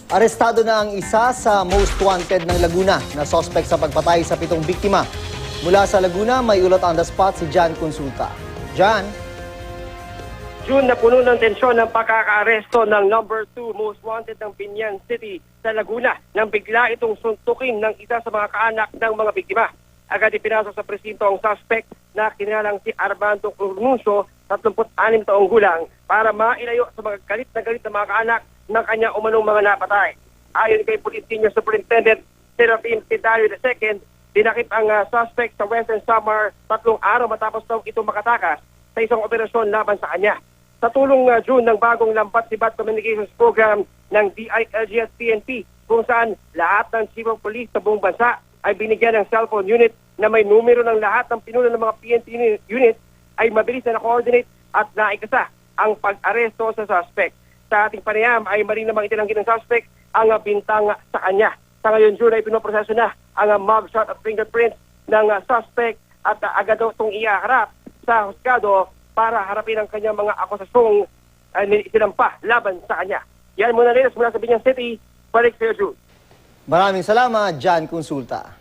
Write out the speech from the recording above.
Arestado na ang isa sa most wanted ng Laguna na suspect sa pagpatay sa 7 biktima. Mula sa Laguna, may ulat on the spot si Jan Consulta. Jan? June na puno ng tensyon ng pagkakaaresto ng number 2 most wanted ng Binyan City sa Laguna nang bigla itong suntukin ng isa sa mga kaanak ng mga biktima. Agad ipinasok sa presinto ang suspect na kinilalang si Armando Cornuncio, 36 taong gulang, para mailayo sa mga galit na mga kaanak ng kanya umanong mga napatay. Ayon kay Police Senior Superintendent Serafin Tidario II, dinakip ang suspect sa Western Samar 3 araw matapos daw ito makatakas sa isang operasyon laban sa kanya. Sa tulong June ng bagong Lambat-Sibat Communications Program ng DILG-PNP, kung saan lahat ng chief of police sa buong bansa ay binigyan ng cellphone unit na may numero ng lahat ng pinuno ng mga PNP unit, ay mabilis na na-coordinate at naikasa ang pag-aresto sa suspect. Sa ating panayam ay maring namang itinanggi ng suspect ang bintang sa kanya. Sa ngayon, June, ay pinoproseso na ang mugshot at fingerprints ng suspect at agad itong iaharap sa husgado para harapin ang kanyang mga akusasyong isinampa laban sa kanya. Yan muna rin mula sa Binyan City. Balik sa iyo, June. Maraming salamat, Jan Consulta.